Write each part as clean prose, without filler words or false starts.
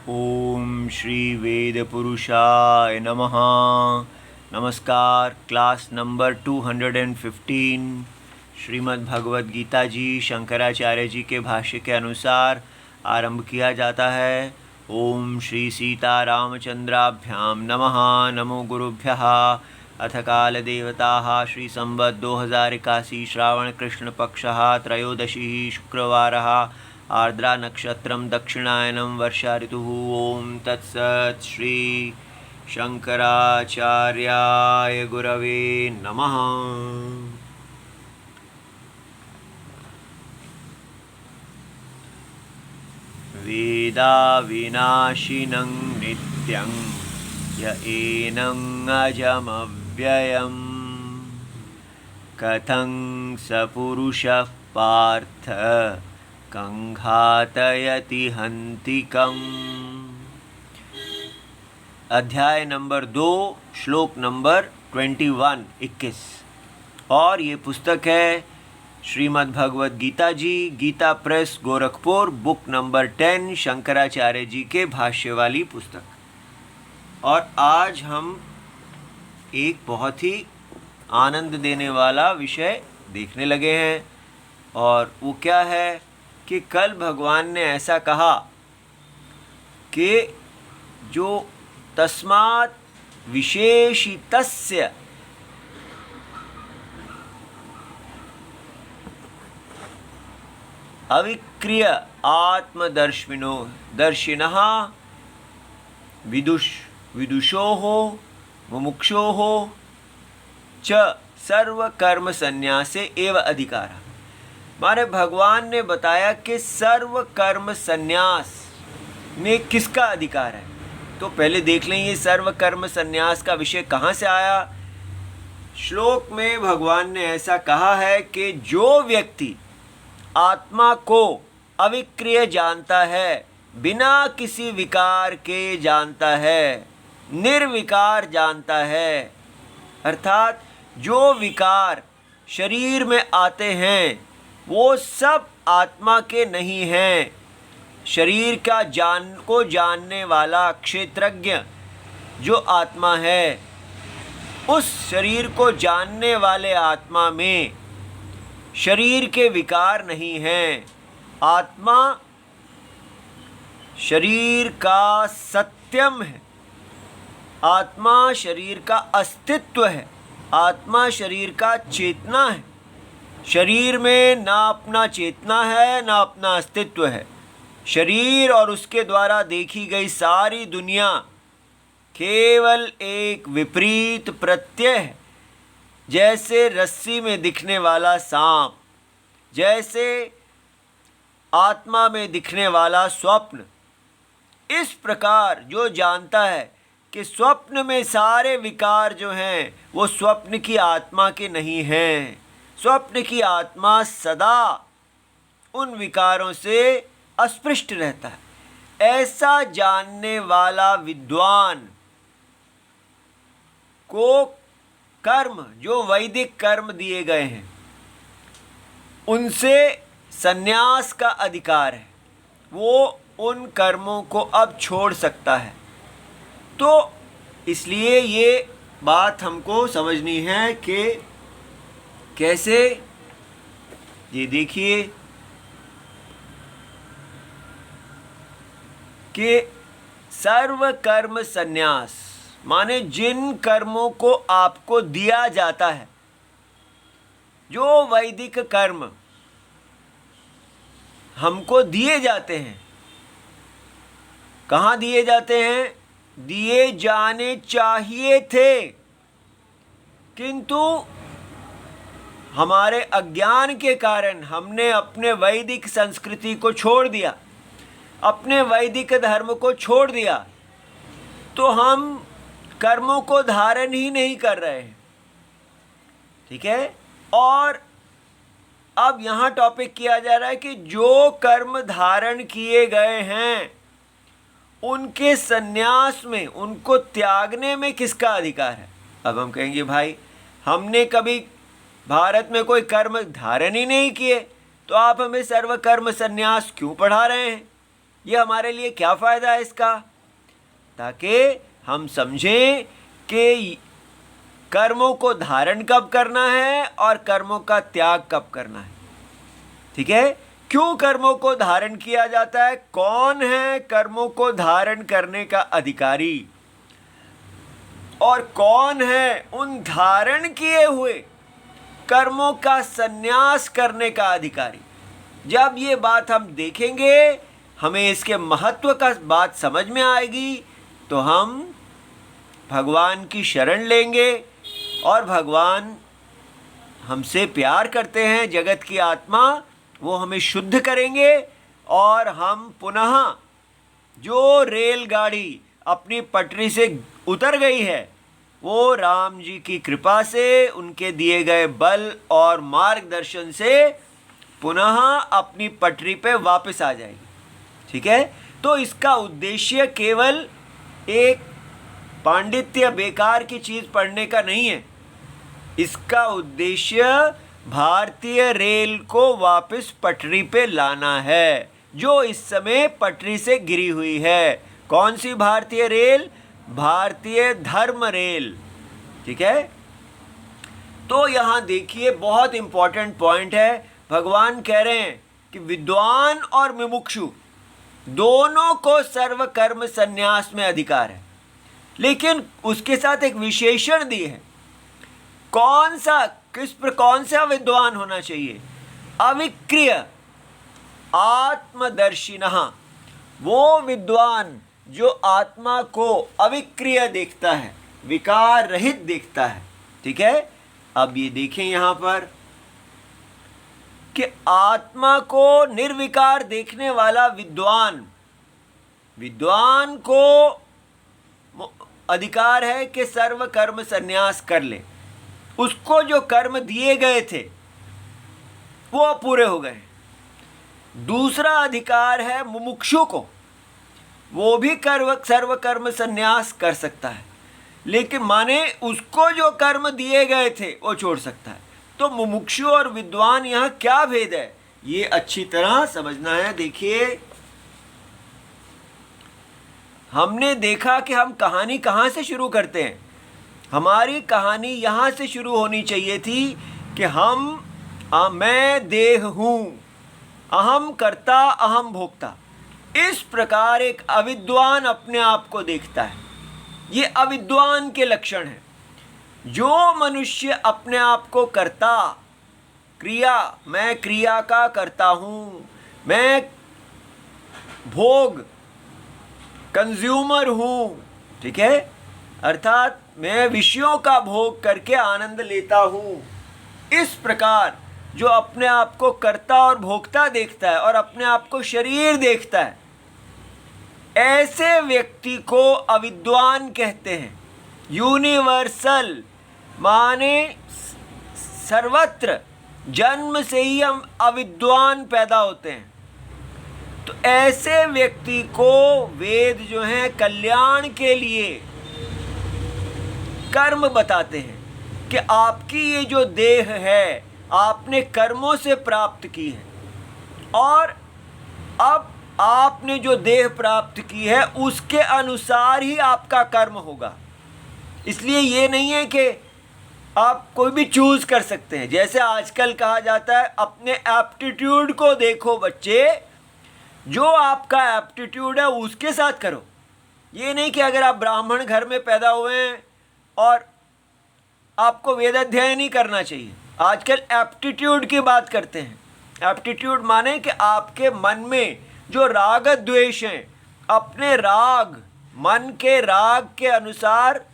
ओम श्री वेद पुरुषाय नमः। नमस्कार। क्लास नंबर 215 श्रीमद् भगवद गीता जी शंकराचार्य जी के भाष्य के अनुसार आरंभ किया जाता है। ओम श्री सीता रामचंद्राभ्याम नमः। नमो गुरुभ्यः। अथ काल देवता श्री संवत् 2081 श्रावण कृष्ण पक्षः त्रयोदशी शुक्रवारः आर्द्रा नक्षत्रम दक्षिणायनम वर्षा ऋतुः। ओम तत्सत्। श्री शंकराचार्याय गुरवे नमः। वेदा विनाशिनं नित्यं य एनं अजमव्ययम् कथं स पुरुषः पार्थ कंघातयति हन्तिकम्। अध्याय नंबर 2 श्लोक नंबर 21। और ये पुस्तक है Shrimad Bhagavad Gita ji, Gita press Gorakhpur, book number 10, Shankaracharya ji के भाष्य वाली पुस्तक। और आज हम एक बहुत ही आनंद देने वाला विषय देखने लगे हैं। और वो क्या है कि कल भगवान ने ऐसा कहा कि जो तस्मात् विशेषितस्य अविक्रिय आत्मदर्शिनः विदुषोः मुमुक्षोः च सर्वकर्म संन्यासे एव अधिकारः। माने भगवान ने बताया कि सर्व कर्म संन्यास में किसका अधिकार है। तो पहले देख लें ये सर्व कर्म संन्यास का विषय कहाँ से आया। श्लोक में भगवान ने ऐसा कहा है कि जो व्यक्ति आत्मा को अविक्रिय जानता है, बिना किसी विकार के जानता है, निर्विकार जानता है, अर्थात जो विकार शरीर में आते हैं वो सब आत्मा के नहीं हैं। शरीर का जानने वाला क्षेत्रज्ञ जो आत्मा है, उस शरीर को जानने वाले आत्मा में शरीर के विकार नहीं हैं। आत्मा शरीर का सत्यम है, आत्मा शरीर का अस्तित्व है, आत्मा शरीर का चेतना है। शरीर में ना अपना चेतना है ना अपना अस्तित्व है। शरीर और उसके द्वारा देखी गई सारी दुनिया केवल एक विपरीत प्रत्यय है। जैसे रस्सी में दिखने वाला सांप, जैसे आत्मा में दिखने वाला स्वप्न। इस प्रकार जो जानता है कि स्वप्न में सारे विकार जो हैं वो स्वप्न की आत्मा के नहीं हैं। स्वप्न की आत्मा सदा उन विकारों से अस्पृष्ट रहता है। ऐसा जानने वाला विद्वान को कर्म, जो वैदिक कर्म दिए गए हैं, उनसे संन्यास का अधिकार है। वो उन कर्मों को अब छोड़ सकता है। तो इसलिए ये बात हमको समझनी है कि कैसे। ये देखिए कि सर्व कर्म संन्यास माने जिन कर्मों को आपको दिया जाता है, जो वैदिक कर्म हमको दिए जाते हैं, कहाँ दिए जाते हैं? दिए जाने चाहिए थे, किंतु हमारे अज्ञान के कारण हमने अपने वैदिक संस्कृति को छोड़ दिया, अपने वैदिक धर्म को छोड़ दिया। तो हम कर्मों को धारण ही नहीं कर रहे हैं। ठीक है। और अब यहाँ टॉपिक किया जा रहा है कि जो कर्म धारण किए गए हैं उनके संन्यास में, उनको त्यागने में किसका अधिकार है। अब हम कहेंगे भाई हमने कभी भारत में कोई कर्म धारण ही नहीं किए, तो आप हमें सर्व कर्म संन्यास क्यों पढ़ा रहे हैं। ये हमारे लिए क्या फ़ायदा है इसका? ताकि हम समझें कि कर्मों को धारण कब करना है और कर्मों का त्याग कब करना है। ठीक है? क्यों कर्मों को धारण किया जाता है? कौन है कर्मों को धारण करने का अधिकारी और कौन है उन धारण किए हुए कर्मों का संन्यास करने का अधिकारी? जब ये बात हम देखेंगे, हमें इसके महत्व का बात समझ में आएगी, तो हम भगवान की शरण लेंगे और भगवान हमसे प्यार करते हैं, जगत की आत्मा, वो हमें शुद्ध करेंगे और हम पुनः जो रेलगाड़ी अपनी पटरी से उतर गई है, वो राम जी की कृपा से, उनके दिए गए बल और मार्गदर्शन से पुनः अपनी पटरी पे वापस आ जाएगी। ठीक है? तो इसका उद्देश्य केवल एक पांडित्य बेकार की चीज़ पढ़ने का नहीं है। इसका उद्देश्य भारतीय रेल को वापस पटरी पे लाना है, जो इस समय पटरी से गिरी हुई है। कौन सी भारतीय रेल? भारतीय धर्म रेल। ठीक है? तो यहाँ देखिए, बहुत इंपॉर्टेंट पॉइंट है। भगवान कह रहे हैं कि विद्वान और मुमुक्षु दोनों को सर्व कर्म संन्यास में अधिकार है, लेकिन उसके साथ एक विशेषण दिए है। कौन सा विद्वान होना चाहिए? अविक्रिय आत्मदर्शिनः, वो विद्वान जो आत्मा को अविक्रिय देखता है, विकार रहित देखता है। ठीक है? अब ये देखें यहाँ पर कि आत्मा को निर्विकार देखने वाला विद्वान को अधिकार है कि सर्व कर्म संन्यास कर ले। उसको जो कर्म दिए गए थे वो पूरे हो गए। दूसरा अधिकार है मुमुक्षु को, वो भी सर्व कर्म संन्यास कर सकता है, लेकिन माने उसको जो कर्म दिए गए थे वो छोड़ सकता है। तो मुमुक्षु और विद्वान यहाँ क्या भेद है, ये अच्छी तरह समझना है। देखिए, हमने देखा कि हम कहानी कहाँ से शुरू करते हैं। हमारी कहानी यहाँ से शुरू होनी चाहिए थी कि मैं देह हूँ, अहम कर्ता अहम भोक्ता। इस प्रकार एक अविद्वान अपने आप को देखता है। ये अविद्वान के लक्षण हैं। जो मनुष्य अपने आप को कर्ता, मैं क्रिया का करता हूँ, मैं भोग कंज्यूमर हूँ, ठीक है, अर्थात मैं विषयों का भोग करके आनंद लेता हूँ, इस प्रकार जो अपने आप को कर्ता और भोक्ता देखता है और अपने आप को शरीर देखता है, ऐसे व्यक्ति को अविद्वान कहते हैं। यूनिवर्सल माने सर्वत्र जन्म से ही हम अविद्वान पैदा होते हैं। तो ऐसे व्यक्ति को वेद जो हैं कल्याण के लिए कर्म बताते हैं कि आपकी ये जो देह है आपने कर्मों से प्राप्त की है, और अब आपने जो देह प्राप्त की है उसके अनुसार ही आपका कर्म होगा। इसलिए ये नहीं है कि आप कोई भी चूज़ कर सकते हैं। जैसे आजकल कहा जाता है अपने एप्टीट्यूड को देखो बच्चे, जो आपका एप्टीट्यूड है उसके साथ करो। ये नहीं कि अगर आप ब्राह्मण घर में पैदा हुए हैं और आपको वेद अध्ययन ही करना चाहिए। आजकल एप्टीट्यूड की बात करते हैं। एप्टीट्यूड माने कि आपके मन में जो राग द्वेष हैं, अपने मन के राग के अनुसार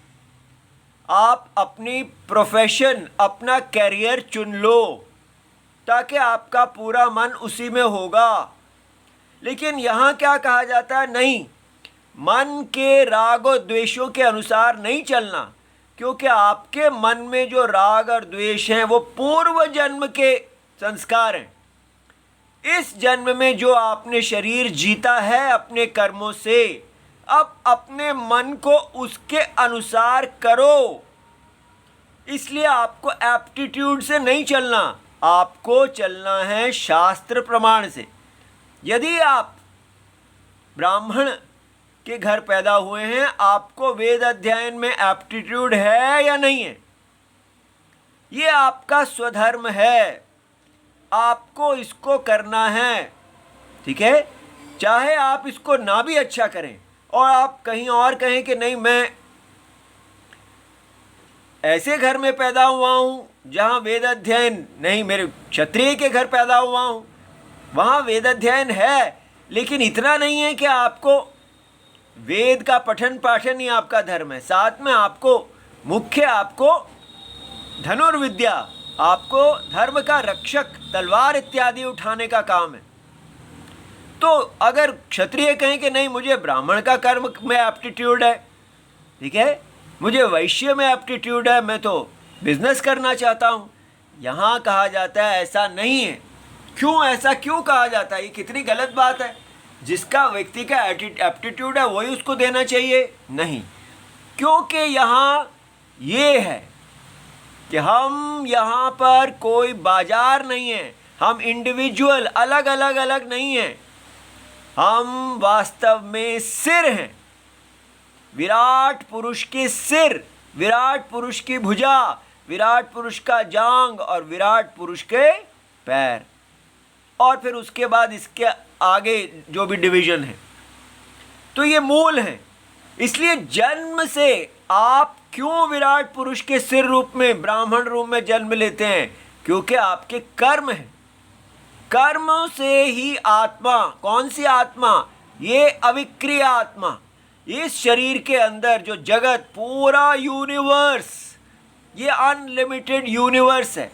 आप अपनी प्रोफेशन, अपना कैरियर चुन लो, ताकि आपका पूरा मन उसी में होगा। लेकिन यहाँ क्या कहा जाता है, नहीं, मन के राग और द्वेषों के अनुसार नहीं चलना, क्योंकि आपके मन में जो राग और द्वेष हैं वो पूर्व जन्म के संस्कार हैं। इस जन्म में जो आपने शरीर जीता है अपने कर्मों से, अब अपने मन को उसके अनुसार करो। इसलिए आपको एप्टीट्यूड से नहीं चलना, आपको चलना है शास्त्र प्रमाण से। यदि आप ब्राह्मण के घर पैदा हुए हैं, आपको वेद अध्ययन में एप्टीट्यूड है या नहीं है? ये आपका स्वधर्म है, आपको इसको करना है, ठीक है। चाहे आप इसको ना भी अच्छा करें और आप कहीं और कहें कि नहीं, मैं ऐसे घर में पैदा हुआ हूँ जहाँ वेद अध्ययन नहीं, मेरे क्षत्रिय के घर पैदा हुआ हूँ, वहाँ वेद अध्ययन है, लेकिन इतना नहीं है कि आपको वेद का पठन पाठन ही आपका धर्म है, साथ में आपको मुख्य आपको धनुर्विद्या, आपको धर्म का रक्षक तलवार इत्यादि उठाने का काम है। तो अगर क्षत्रिय कहें कि नहीं, मुझे ब्राह्मण का कर्म में एप्टीट्यूड है, ठीक है, मुझे वैश्य में एप्टीट्यूड है, मैं तो बिजनेस करना चाहता हूँ, यहाँ कहा जाता है ऐसा नहीं है। क्यों ऐसा क्यों कहा जाता है? ये कितनी गलत बात है। जिसका व्यक्ति का एप्टीट्यूड है वही उसको देना चाहिए? नहीं, क्योंकि यहाँ ये है कि हम यहाँ पर कोई बाजार नहीं है, हम इंडिविजुअल अलग अलग अलग नहीं हैं, हम वास्तव में सिर हैं, विराट पुरुष के सिर, विराट पुरुष की भुजा, विराट पुरुष का जांग और विराट पुरुष के पैर, और फिर उसके बाद इसके आगे जो भी डिवीजन है। तो ये मूल है। इसलिए जन्म से आप क्यों विराट पुरुष के सिर रूप में ब्राह्मण रूप में जन्म लेते हैं? क्योंकि आपके कर्म हैं। कर्मों से ही आत्मा, कौन सी आत्मा? ये अविक्रिय आत्मा, इस शरीर के अंदर जो जगत, पूरा यूनिवर्स, ये अनलिमिटेड यूनिवर्स है,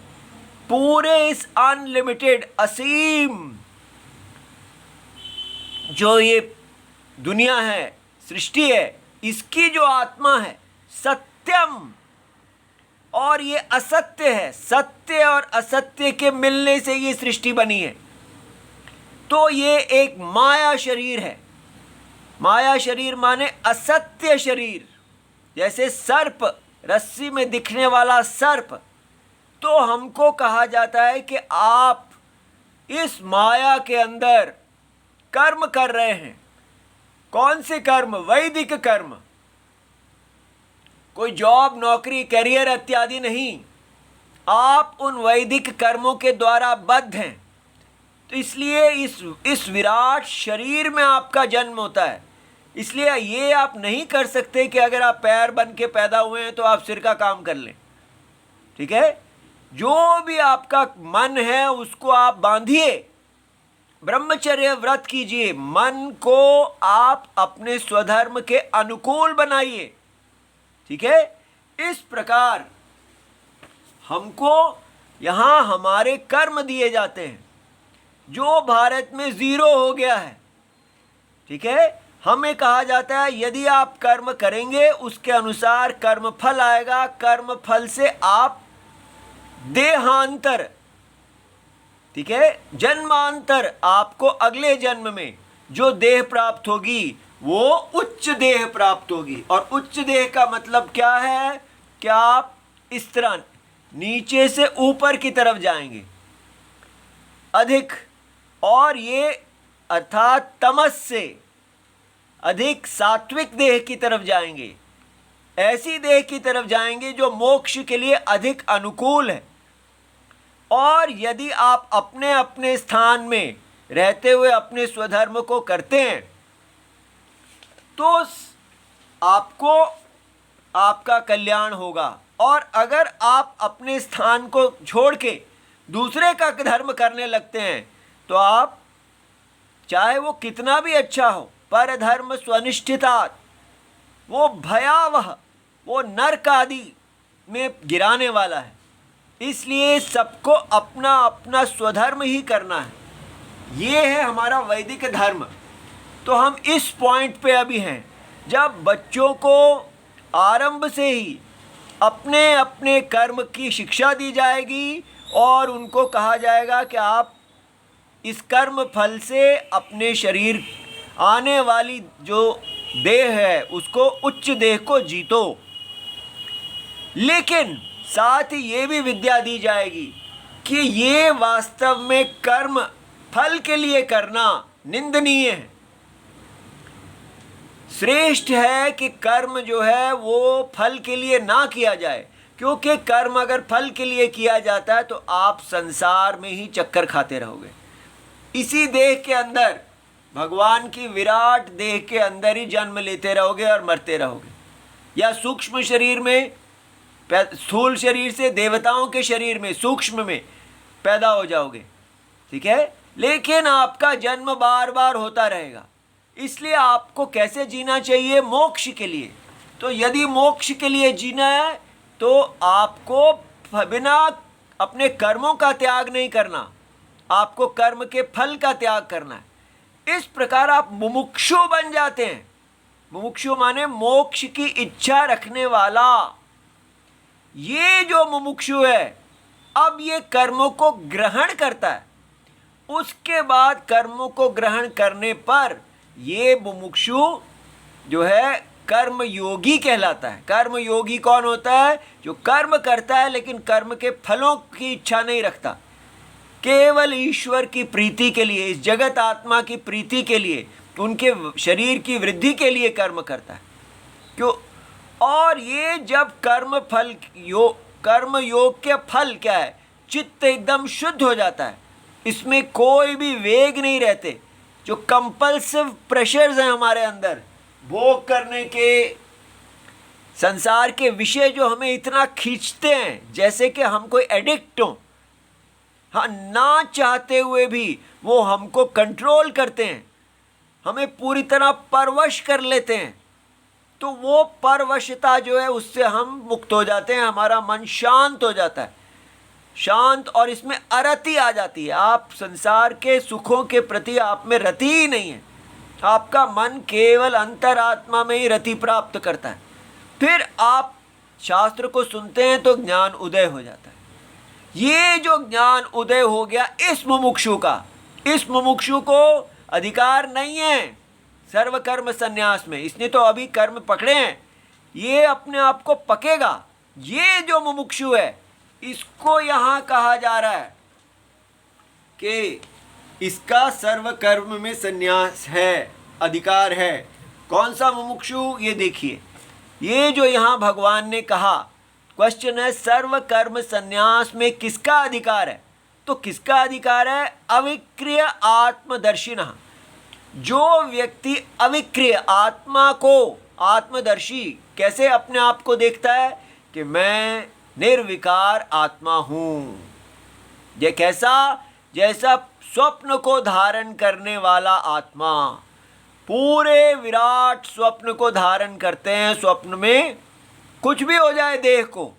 पूरे इस अनलिमिटेड असीम जो ये दुनिया है, सृष्टि है, इसकी जो आत्मा है सत्यम, और ये असत्य है। सत्य और असत्य के मिलने से ये सृष्टि बनी है। तो ये एक माया शरीर है। माया शरीर माने असत्य शरीर, जैसे सर्प, रस्सी में दिखने वाला सर्प। तो हमको कहा जाता है कि आप इस माया के अंदर कर्म कर रहे हैं। कौन से कर्म? वैदिक कर्म, कोई जॉब, नौकरी, करियर इत्यादि नहीं। आप उन वैदिक कर्मों के द्वारा बद्ध हैं। तो इसलिए इस विराट शरीर में आपका जन्म होता है। इसलिए ये आप नहीं कर सकते कि अगर आप पैर बन के पैदा हुए हैं तो आप सिर का काम कर लें, ठीक है। जो भी आपका मन है उसको आप बांधिए, ब्रह्मचर्य व्रत कीजिए, मन को आप अपने स्वधर्म के अनुकूल बनाइए, ठीक है। इस प्रकार हमको यहाँ हमारे कर्म दिए जाते हैं, जो भारत में 0 हो गया है, ठीक है। हमें कहा जाता है यदि आप कर्म करेंगे उसके अनुसार कर्म फल आएगा, कर्म फल से आप देहांतर, ठीक है, जन्मांतर, आपको अगले जन्म में जो देह प्राप्त होगी वो उच्च देह प्राप्त होगी। और उच्च देह का मतलब क्या है? कि आप इस तरह नीचे से ऊपर की तरफ जाएंगे अधिक, और ये अर्थात तमस से अधिक सात्विक देह की तरफ जाएंगे, ऐसी देह की तरफ जाएंगे जो मोक्ष के लिए अधिक अनुकूल है। और यदि आप अपने अपने स्थान में रहते हुए अपने स्वधर्म को करते हैं तो आपको आपका कल्याण होगा। और अगर आप अपने स्थान को छोड़ के दूसरे का धर्म करने लगते हैं तो आप, चाहे वो कितना भी अच्छा हो, पर धर्म स्वनिष्ठितात्, वो भयावह, वो नरक आदि में गिराने वाला है। इसलिए सबको अपना अपना स्वधर्म ही करना है। ये है हमारा वैदिक धर्म। तो हम इस पॉइंट पे अभी हैं जब बच्चों को आरंभ से ही अपने अपने कर्म की शिक्षा दी जाएगी और उनको कहा जाएगा कि आप इस कर्म फल से अपने शरीर, आने वाली जो देह है उसको, उच्च देह को जीतो। लेकिन साथ ही ये भी विद्या दी जाएगी कि ये वास्तव में कर्म फल के लिए करना निंदनीय है। श्रेष्ठ है कि कर्म जो है वो फल के लिए ना किया जाए, क्योंकि कर्म अगर फल के लिए किया जाता है तो आप संसार में ही चक्कर खाते रहोगे। इसी देह के अंदर, भगवान की विराट देह के अंदर ही जन्म लेते रहोगे और मरते रहोगे, या सूक्ष्म शरीर में, स्थूल शरीर से देवताओं के शरीर में, सूक्ष्म में पैदा हो जाओगे, ठीक है। लेकिन आपका जन्म बार बार होता रहेगा। इसलिए आपको कैसे जीना चाहिए? मोक्ष के लिए। तो यदि मोक्ष के लिए जीना है तो आपको बिना अपने कर्मों का त्याग नहीं करना, आपको कर्म के फल का त्याग करना है। इस प्रकार आप मुमुक्षु बन जाते हैं। मुमुक्षु माने मोक्ष की इच्छा रखने वाला। ये जो मुमुक्षु है, अब ये कर्मों को ग्रहण करता है। उसके बाद कर्मों को ग्रहण करने पर ये मुमुक्षु जो है कर्म योगी कहलाता है। कर्म योगी कौन होता है? जो कर्म करता है लेकिन कर्म के फलों की इच्छा नहीं रखता, केवल ईश्वर की प्रीति के लिए, इस जगत आत्मा की प्रीति के लिए, उनके शरीर की वृद्धि के लिए कर्म करता है। क्यों? और ये जब कर्म योग के फल क्या है? चित्त एकदम शुद्ध हो जाता है, इसमें कोई भी वेग नहीं रहते। जो कंपल्सिव प्रेशर्स हैं हमारे अंदर, भोग करने के, संसार के विषय जो हमें इतना खींचते हैं जैसे कि हम कोई एडिक्ट हों, हाँ, ना चाहते हुए भी वो हमको कंट्रोल करते हैं, हमें पूरी तरह परवश कर लेते हैं। तो वो परवशता जो है उससे हम मुक्त हो जाते हैं, हमारा मन शांत हो जाता है, शांत, और इसमें अरति आ जाती है। आप संसार के सुखों के प्रति आप में रति ही नहीं है, आपका मन केवल अंतरात्मा में ही रति प्राप्त करता है। फिर आप शास्त्र को सुनते हैं तो ज्ञान उदय हो जाता है। ये जो ज्ञान उदय हो गया इस मुमुक्षु का, इस मुमुक्षु को अधिकार नहीं है सर्व कर्म संन्यास में। इसने तो अभी कर्म पकड़े हैं, ये अपने आप को पकेगा। ये जो मुमुक्षु है इसको यहाँ कहा जा रहा है कि इसका सर्व कर्म में संन्यास है, अधिकार है। कौन सा मुमुक्षु? ये देखिए, ये जो यहाँ भगवान ने कहा, क्वेश्चन है सर्व कर्म संन्यास में किसका अधिकार है? तो किसका अधिकार है? अविक्रिय आत्मदर्शिनः। जो व्यक्ति अविक्रिय आत्मा को, आत्मदर्शी कैसे अपने आप को देखता है कि मैं निर्विकार आत्मा हूँ। ये कैसा? जैसा स्वप्न को धारण करने वाला आत्मा पूरे विराट स्वप्न को धारण करते हैं। स्वप्न में कुछ भी हो जाए देह को,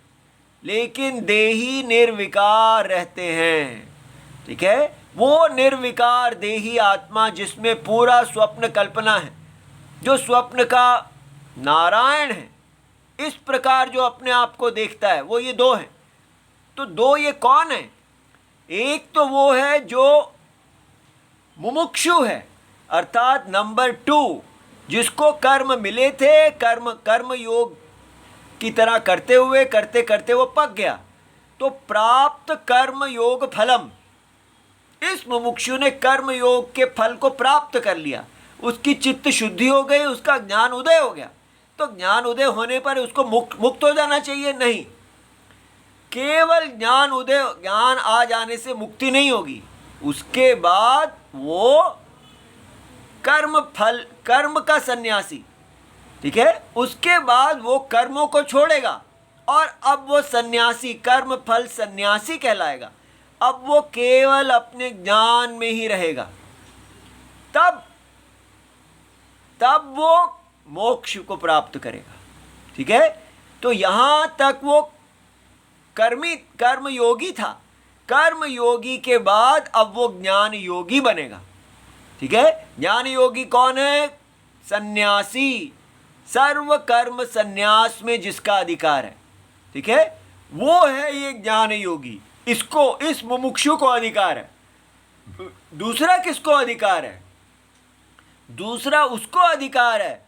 लेकिन देही निर्विकार रहते हैं, ठीक है। वो निर्विकार देही आत्मा जिसमें पूरा स्वप्न कल्पना है, जो स्वप्न का नारायण है, इस प्रकार जो अपने आप को देखता है, वो ये दो हैं। तो दो ये कौन है? एक तो वो है जो मुमुक्षु है, अर्थात नंबर 2, जिसको कर्म मिले थे, कर्म योग की तरह करते हुए करते करते वो पक गया, तो प्राप्त कर्म योग फलम। इस मुमुक्षु ने कर्म योग के फल को प्राप्त कर लिया, उसकी चित्त शुद्धि हो गई, उसका ज्ञान उदय हो गया। तो ज्ञान उदय होने पर उसको मुक्त हो जाना चाहिए? नहीं, केवल ज्ञान आ जाने से मुक्ति नहीं होगी। उसके बाद वो कर्म का सन्यासी, ठीक है, उसके बाद वो कर्मों को छोड़ेगा और अब वो सन्यासी, कर्म फल सन्यासी कहलाएगा। अब वो केवल अपने ज्ञान में ही रहेगा, तब वो मोक्ष को प्राप्त करेगा, ठीक है। तो यहां तक वो कर्म योगी था। कर्म योगी के बाद अब वो ज्ञान योगी बनेगा, ठीक है। ज्ञान योगी कौन है? सन्यासी, सर्व कर्म संन्यास में जिसका अधिकार है, ठीक है, वो है ये ज्ञान योगी। इसको, इस मुमुक्षु को अधिकार है। दूसरा किसको अधिकार है? दूसरा उसको अधिकार है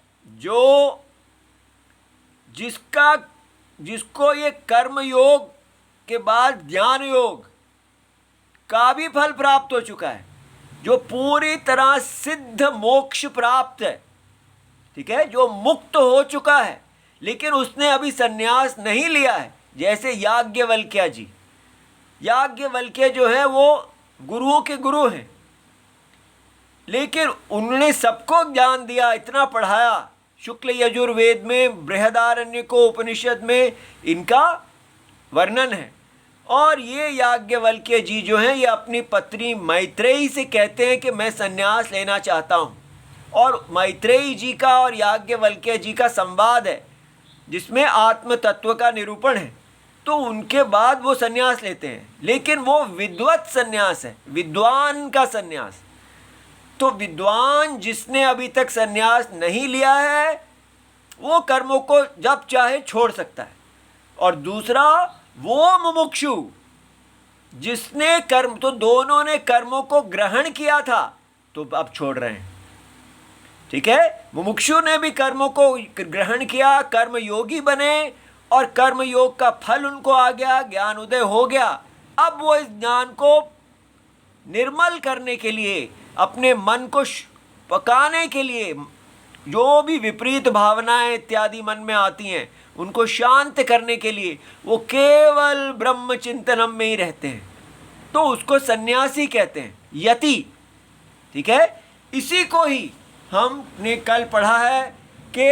जिसको ये कर्म योग के बाद ज्ञान योग का भी फल प्राप्त हो चुका है, जो पूरी तरह सिद्ध मोक्ष प्राप्त है, ठीक है, जो मुक्त हो चुका है लेकिन उसने अभी सन्यास नहीं लिया है, जैसे याज्ञवल्क्य जी। याज्ञवल्क्य जो है वो गुरुओं के गुरु हैं, लेकिन उन्होंने सबको ज्ञान दिया, इतना पढ़ाया। शुक्ल यजुर्वेद में, बृहदारण्यक उपनिषद में इनका वर्णन है। और ये याज्ञवल्क्य जी जो हैं, ये अपनी पत्नी मैत्रेयी से कहते हैं कि मैं सन्यास लेना चाहता हूँ। और मैत्रेयी जी का और याज्ञवल्क्य जी का संवाद है जिसमें आत्म तत्व का निरूपण है। तो उनके बाद वो सन्यास लेते हैं, लेकिन वो विद्वत सन्यास है, विद्वान का सन्यास। तो विद्वान जिसने अभी तक सन्यास नहीं लिया है वो कर्मों को जब चाहे छोड़ सकता है। और दूसरा वो मुमुक्षु जिसने कर्म, तो दोनों ने कर्मों को ग्रहण किया था तो अब छोड़ रहे हैं। ठीक है, मुमुक्षु ने भी कर्मों को ग्रहण किया, कर्म योगी बने और कर्म योग का फल उनको आ गया, ज्ञान उदय हो गया। अब वो इस ज्ञान को निर्मल करने के लिए, अपने मन को पकाने के लिए, जो भी विपरीत भावनाएं इत्यादि मन में आती हैं उनको शांत करने के लिए वो केवल ब्रह्म चिंतनम में ही रहते हैं, तो उसको सन्यासी कहते हैं, यति। ठीक है, इसी को ही हमने कल पढ़ा है कि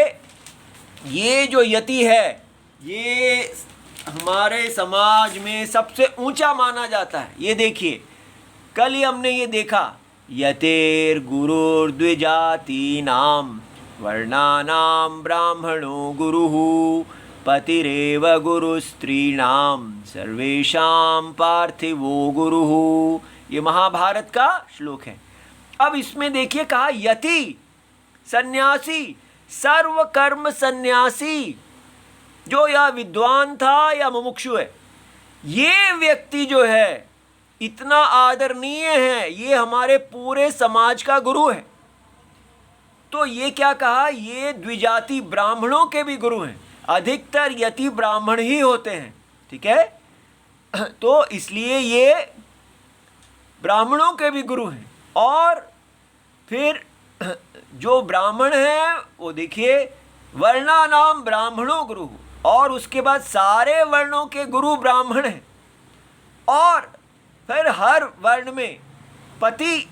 ये जो यति है ये हमारे समाज में सबसे ऊंचा माना जाता है। ये देखिए, कल ही हमने ये देखा, यतेर गुरुर्द्विजातीनां वर्णानां ब्राह्मणो गुरुः पतिरेव गुरुस्त्रीणां सर्वेषां पार्थिवो गुरुः। ये महाभारत का श्लोक है। अब इसमें देखिए कहा यति, सन्यासी, सर्व कर्म सन्यासी, जो या विद्वान था या मुमुक्षु है, ये व्यक्ति जो है इतना आदरणीय है, ये हमारे पूरे समाज का गुरु है। तो ये क्या कहा, ये द्विजाति ब्राह्मणों के भी गुरु हैं, अधिकतर यति ब्राह्मण ही होते हैं। ठीक है, तो इसलिए ये ब्राह्मणों के भी गुरु हैं। और फिर जो ब्राह्मण हैं वो देखिए, वर्णानाम ब्राह्मणो गुरु, और उसके बाद सारे वर्णों के गुरु ब्राह्मण हैं। और फिर हर वर्ण में पति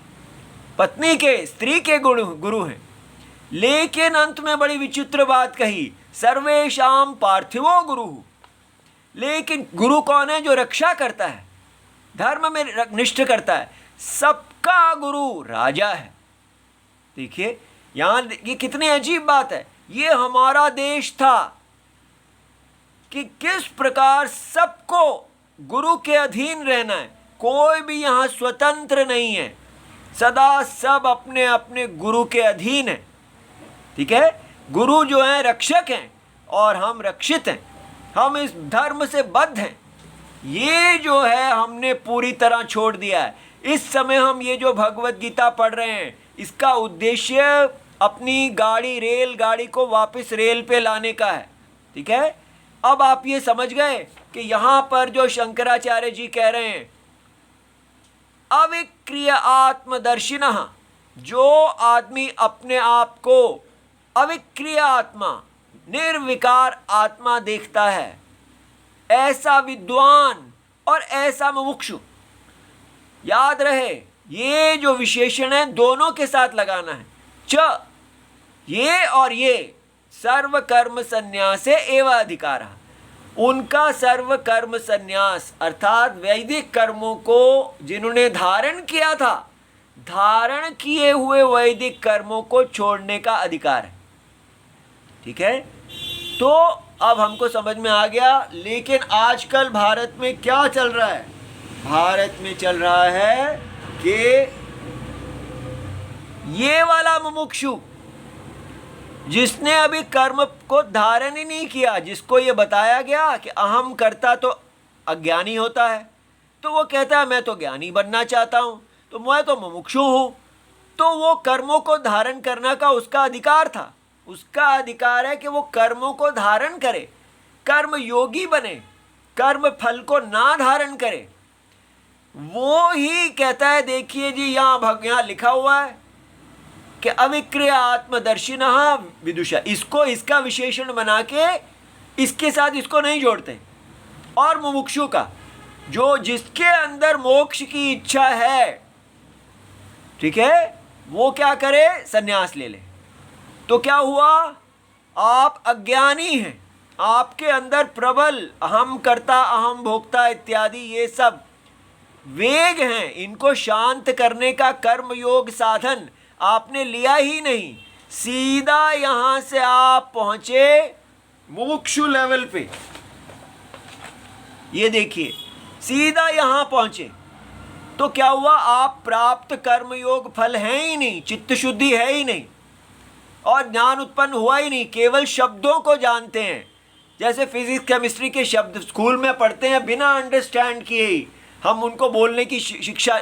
पत्नी के, स्त्री के गुरु हैं। लेकिन अंत में बड़ी विचित्र बात कही, सर्वेशाम पार्थिवो गुरु। लेकिन गुरु कौन है? जो रक्षा करता है, धर्म में निष्ठ करता है, सबका गुरु राजा है। देखिए यहाँ, ये कितनी अजीब बात है। ये हमारा देश था कि किस प्रकार सबको गुरु के अधीन रहना है, कोई भी यहाँ स्वतंत्र नहीं है, सदा सब अपने अपने गुरु के अधीन है। ठीक है, गुरु जो हैं रक्षक हैं और हम रक्षित हैं, हम इस धर्म से बद्ध हैं। ये जो है हमने पूरी तरह छोड़ दिया है। इस समय हम ये जो भगवत गीता पढ़ रहे हैं, इसका उद्देश्य अपनी गाड़ी, रेल गाड़ी को वापस रेल पे लाने का है। ठीक है, अब आप ये समझ गए कि यहाँ पर जो शंकराचार्य जी कह रहे हैं, अविक्रिय आत्मदर्शिनः, जो आदमी अपने आप को अविक्रिय आत्मा, निर्विकार आत्मा देखता है, ऐसा विद्वान और ऐसा मुमुक्षु। याद रहे, ये जो विशेषण है दोनों के साथ लगाना है। च, ये और ये, सर्व कर्म संन्यासे एव अधिकारः, उनका सर्व कर्म संन्यास अर्थात वैदिक कर्मों को जिन्होंने धारण किया था, धारण किए हुए वैदिक कर्मों को छोड़ने का अधिकार है। ठीक है, तो अब हमको समझ में आ गया। लेकिन आजकल भारत में क्या चल रहा है? भारत में चल रहा है कि ये वाला मुमुक्षु जिसने अभी कर्म को धारण ही नहीं किया, जिसको ये बताया गया कि अहम कर्ता तो अज्ञानी होता है, तो वो कहता है मैं तो ज्ञानी बनना चाहता हूँ, तो मैं तो मुमुक्षु हूँ। तो वो कर्मों को धारण करने का उसका अधिकार था, उसका अधिकार है कि वो कर्मों को धारण करे, कर्म योगी बने, कर्म फल को ना धारण करे। वो ही कहता है, देखिए जी यहाँ लिखा हुआ है कि अविक्रिय आत्मदर्शिनः विदुषा, इसको इसका विशेषण बना के इसके साथ इसको नहीं जोड़ते। और मुमुक्षु का, जो जिसके अंदर मोक्ष की इच्छा है, ठीक है, वो क्या करे, सन्यास ले ले। तो क्या हुआ, आप अज्ञानी हैं, आपके अंदर प्रबल अहम कर्ता अहम भोक्ता इत्यादि ये सब वेग हैं, इनको शांत करने का कर्म योग साधन आपने लिया ही नहीं। सीधा यहां से आप पहुंचे मुमुक्षु लेवल पे, ये देखिए सीधा यहां पहुंचे। तो क्या हुआ, आप प्राप्त कर्म योग फल है ही नहीं, चित्त शुद्धि है ही नहीं, और ज्ञान उत्पन्न हुआ ही नहीं, केवल शब्दों को जानते हैं। जैसे फिजिक्स केमिस्ट्री के शब्द स्कूल में पढ़ते हैं, बिना अंडरस्टैंड किए ही हम उनको बोलने की शिक्षा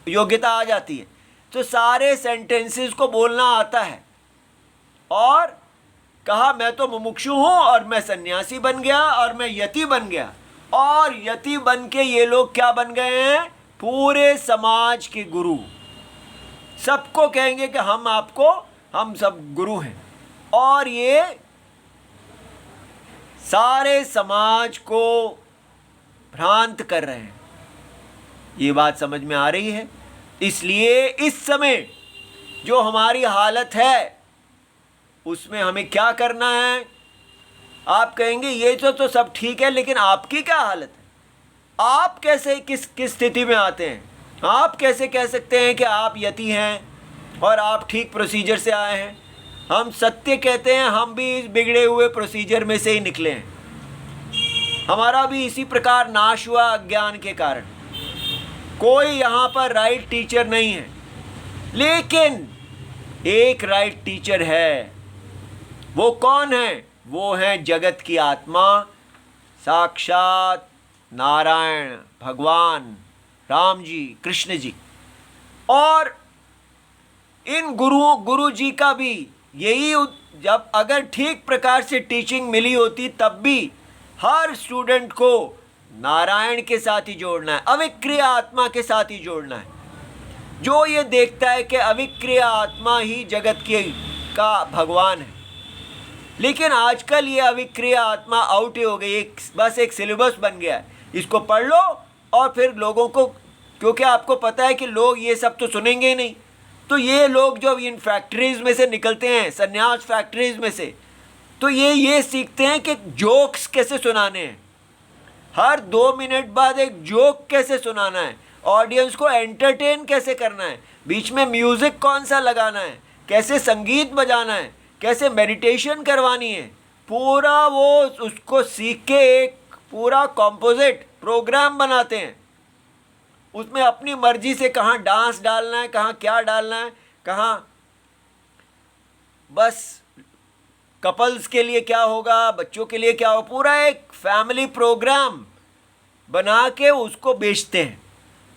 योग्यता आ जाती है। तो सारे सेंटेंसेस को बोलना आता है, और कहा मैं तो मुमुक्षु हूँ और मैं सन्यासी बन गया और मैं यति बन गया। और यति बन के ये लोग क्या बन गए हैं, पूरे समाज के गुरु। सबको कहेंगे कि हम सब गुरु हैं, और ये सारे समाज को भ्रांत कर रहे हैं। ये बात समझ में आ रही है। इसलिए इस समय जो हमारी हालत है उसमें हमें क्या करना है। आप कहेंगे ये तो सब ठीक है, लेकिन आपकी क्या हालत है, आप कैसे किस स्थिति में आते हैं। आप कैसे कह सकते हैं कि आप यति हैं और आप ठीक प्रोसीजर से आए हैं। हम सत्य कहते हैं, हम भी इस बिगड़े हुए प्रोसीजर में से ही निकले हैं। हमारा भी इसी प्रकार नाश हुआ अज्ञान के कारण। कोई यहाँ पर राइट टीचर नहीं है, लेकिन एक राइट टीचर है। वो कौन है, वो है जगत की आत्मा, साक्षात नारायण भगवान राम जी, कृष्ण जी। और इन गुरु जी का भी यही, जब अगर ठीक प्रकार से टीचिंग मिली होती तब भी हर स्टूडेंट को नारायण के साथ ही जोड़ना है, अविक्रिय आत्मा के साथ ही जोड़ना है। जो ये देखता है कि अविक्रिय आत्मा ही जगत का भगवान है। लेकिन आजकल ये अविक्रिय आत्मा आउट ही हो गई, बस एक सिलेबस बन गया है, इसको पढ़ लो और फिर लोगों को, क्योंकि आपको पता है कि लोग ये सब तो सुनेंगे ही नहीं, तो ये लोग जो इन फैक्ट्रीज में से निकलते हैं, सन्यास फैक्ट्रीज में से, तो ये सीखते हैं कि जोक्स कैसे सुनाने हैं, हर 2 मिनट बाद एक जोक कैसे सुनाना है, ऑडियंस को एंटरटेन कैसे करना है, बीच में म्यूज़िक कौन सा लगाना है, कैसे संगीत बजाना है, कैसे मेडिटेशन करवानी है, पूरा वो उसको सीख के एक पूरा कॉम्पोजिट प्रोग्राम बनाते हैं। उसमें अपनी मर्जी से कहाँ डांस डालना है, कहाँ क्या डालना है, कहाँ बस कपल्स के लिए क्या होगा, बच्चों के लिए क्या होगा, पूरा एक फैमिली प्रोग्राम बना के उसको बेचते हैं।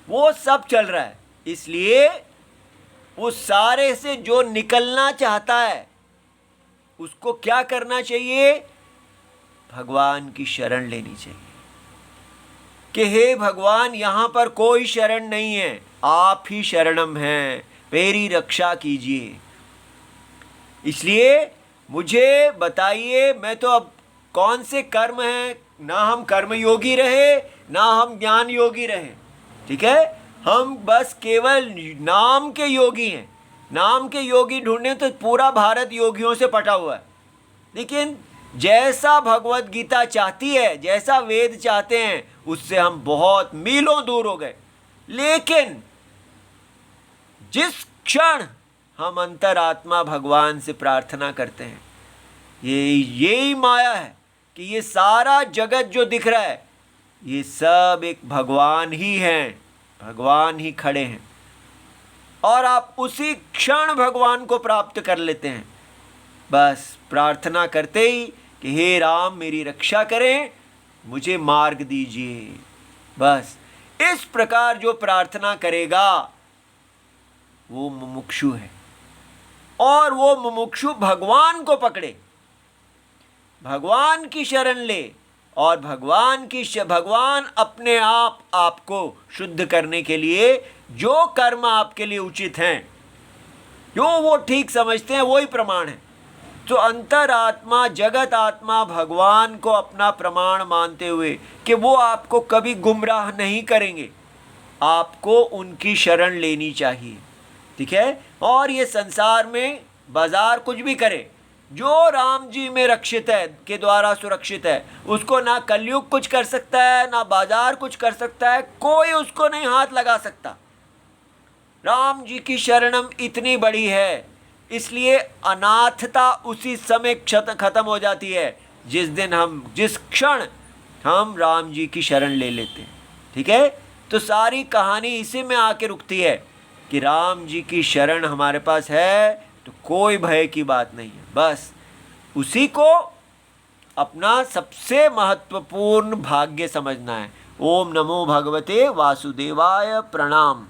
वो सब चल रहा है। इसलिए उस सारे से जो निकलना चाहता है उसको क्या करना चाहिए, भगवान की शरण लेनी चाहिए कि हे भगवान, यहाँ पर कोई शरण नहीं है, आप ही शरणम हैं, मेरी रक्षा कीजिए। इसलिए मुझे बताइए, मैं तो अब कौन से कर्म हैं, ना हम कर्म योगी रहे ना हम ज्ञान योगी रहे, ठीक है, हम बस केवल नाम के योगी हैं। नाम के योगी ढूंढने तो पूरा भारत योगियों से पटा हुआ है। लेकिन जैसा भगवत गीता चाहती है, जैसा वेद चाहते हैं, उससे हम बहुत मीलों दूर हो गए। लेकिन जिस क्षण हम अंतरात्मा भगवान से प्रार्थना करते हैं, यही माया है कि ये सारा जगत जो दिख रहा है ये सब एक भगवान ही हैं, भगवान ही खड़े हैं, और आप उसी क्षण भगवान को प्राप्त कर लेते हैं। बस प्रार्थना करते ही कि हे राम, मेरी रक्षा करें, मुझे मार्ग दीजिए। बस इस प्रकार जो प्रार्थना करेगा वो मुमुक्षु है, और वो मुमुक्षु भगवान को पकड़े, भगवान की शरण ले, और भगवान अपने आप आपको शुद्ध करने के लिए जो कर्म आपके लिए उचित हैं जो वो ठीक समझते हैं वही प्रमाण है। तो अंतरात्मा जगत आत्मा भगवान को अपना प्रमाण मानते हुए कि वो आपको कभी गुमराह नहीं करेंगे, आपको उनकी शरण लेनी चाहिए। ठीक है। और ये संसार में बाजार कुछ भी करे, जो राम जी में रक्षित है, के द्वारा सुरक्षित है, उसको ना कलयुग कुछ कर सकता है, ना बाजार कुछ कर सकता है, कोई उसको नहीं हाथ लगा सकता। राम जी की शरणम इतनी बड़ी है, इसलिए अनाथता उसी समय खत्म हो जाती है जिस क्षण हम राम जी की शरण ले लेते हैं। ठीक है। तो सारी कहानी इसी में आके रुकती है कि राम जी की शरण हमारे पास है तो कोई भय की बात नहीं है, बस उसी को अपना सबसे महत्वपूर्ण भाग्य समझना है। ओम नमो भगवते वासुदेवाय प्रणाम।